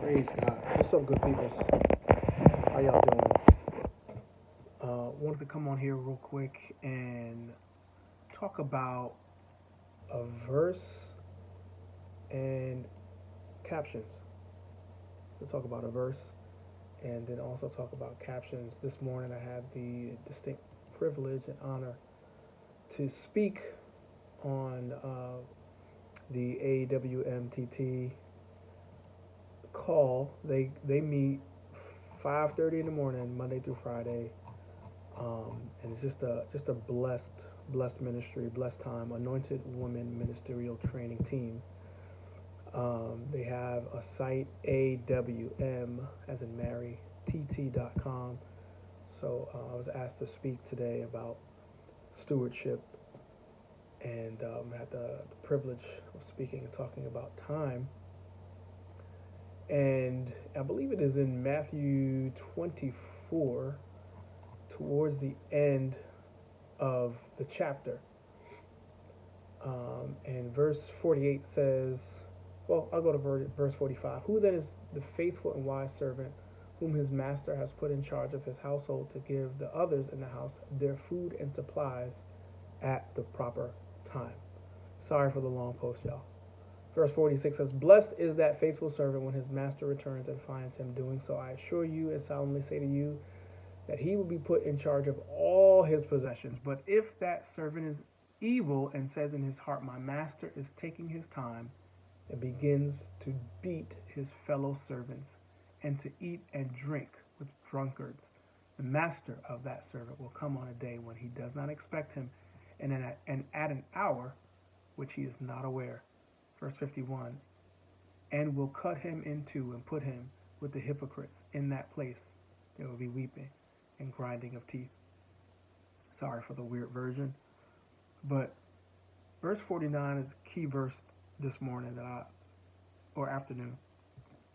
Praise God. What's up, good peoples? How y'all doing? Wanted to come on here real quick and talk about a verse and captions. We'll talk about a verse and then also talk about captions. This morning I had the distinct privilege and honor to speak on the AWMTT call. They meet 5:30 in the morning, Monday through Friday, and it's just a blessed ministry, blessed time. Anointed Women Ministerial Training Team. They have a site, AWM as in Mary TT.com. So I was asked to speak today about stewardship, and had the privilege of speaking and talking about time. And I believe it is in Matthew 24, towards the end of the chapter. And verse 48 says, well, I'll go to verse 45. Who then is the faithful and wise servant whom his master has put in charge of his household to give the others in the house their food and supplies at the proper time? Sorry for the long post, y'all. Verse 46 says, blessed is that faithful servant when his master returns and finds him doing so. I assure you and solemnly say to you that he will be put in charge of all his possessions. But if that servant is evil and says in his heart, my master is taking his time, and begins to beat his fellow servants and to eat and drink with drunkards, the master of that servant will come on a day when he does not expect him, and at an hour which he is not aware. Verse 51, and will cut him in two and put him with the hypocrites. In that place there will be weeping and grinding of teeth. Sorry for the weird version, but verse 49 is a key verse this morning or afternoon,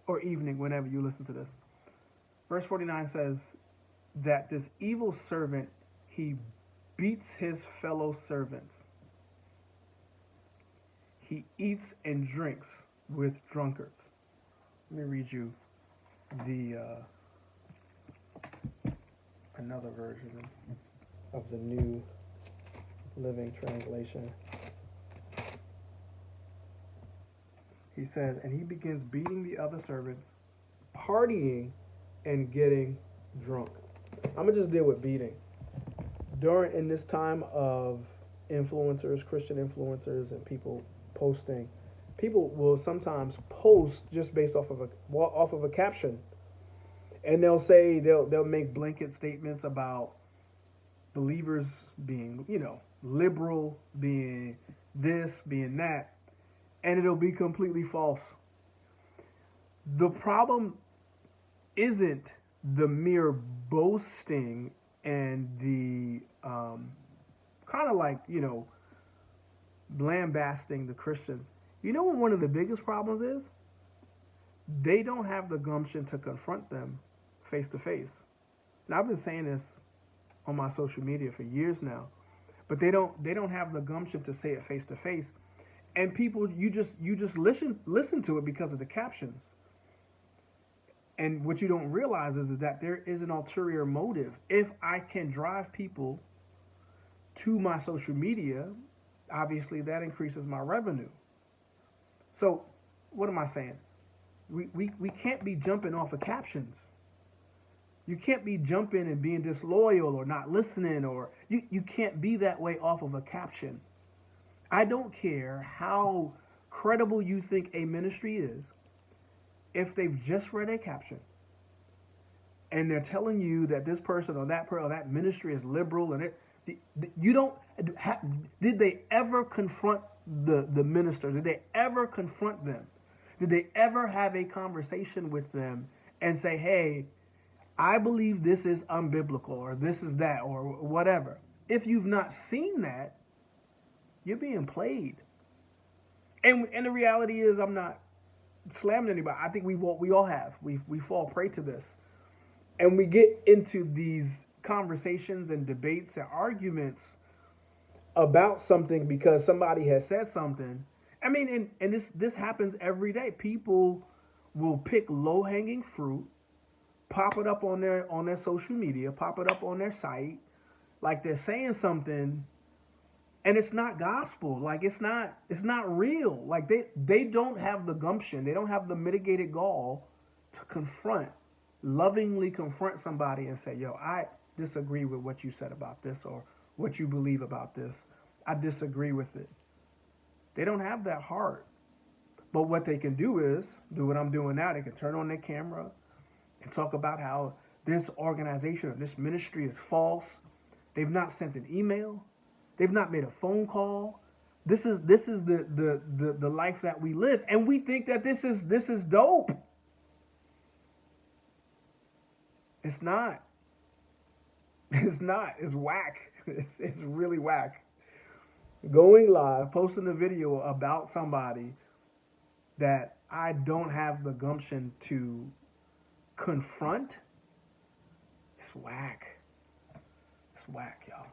or evening, whenever you listen to this. Verse 49 says that this evil servant, he beats his fellow servants. He eats and drinks with drunkards. Let me read you the another version of the New Living Translation. He says, and he begins beating the other servants, partying, and getting drunk. I'm gonna just deal with beating. In this time of influencers, Christian influencers, and people posting, people will sometimes post just based off of a caption, and they'll make blanket statements about believers being, liberal, being this, being that, and it'll be completely false. The problem isn't the mere boasting and the kind of like, lambasting the Christians. You know what one of the biggest problems is? They don't have the gumption to confront them face to face. Now, I've been saying this on my social media for years now, but they don't have the gumption to say it face to face. And people, you just listen to it because of the captions. And what you don't realize is that there is an ulterior motive. If I can drive people to my social media, obviously that increases my revenue. So what am I saying? We can't be jumping off of captions. You can't be jumping and being disloyal or not listening, or you can't be that way off of a caption. I don't care how credible you think a ministry is, if they've just read a caption and they're telling you that this person or that ministry is liberal, and did they ever confront the minister? Did they ever confront them? Did they ever have a conversation with them and say, hey, I believe this is unbiblical, or this is that, or whatever? If you've not seen that, you're being played. And the reality is, I'm not slamming anybody. I think we all have. We fall prey to this. And we get into these conversations and debates and arguments about something because somebody has said something. I mean, and this happens every day. People will pick low-hanging fruit, pop it up on their social media, pop it up on their site, like they're saying something, and it's not gospel. Like it's not real. Like they don't have the gumption, they don't have the mitigated gall to lovingly confront somebody and say, yo, I disagree with what you said about this or what you believe about this. I disagree with it. They don't have that heart. But what they can do is do what I'm doing now. They can turn on their camera and talk about how this organization or this ministry is false. They've not sent an email. They've not made a phone call. This is the life that we live, and we think that this is dope. It's not. It's not. It's whack. It's really whack. Going live, posting a video about somebody that I don't have the gumption to confront. It's whack. It's whack, y'all.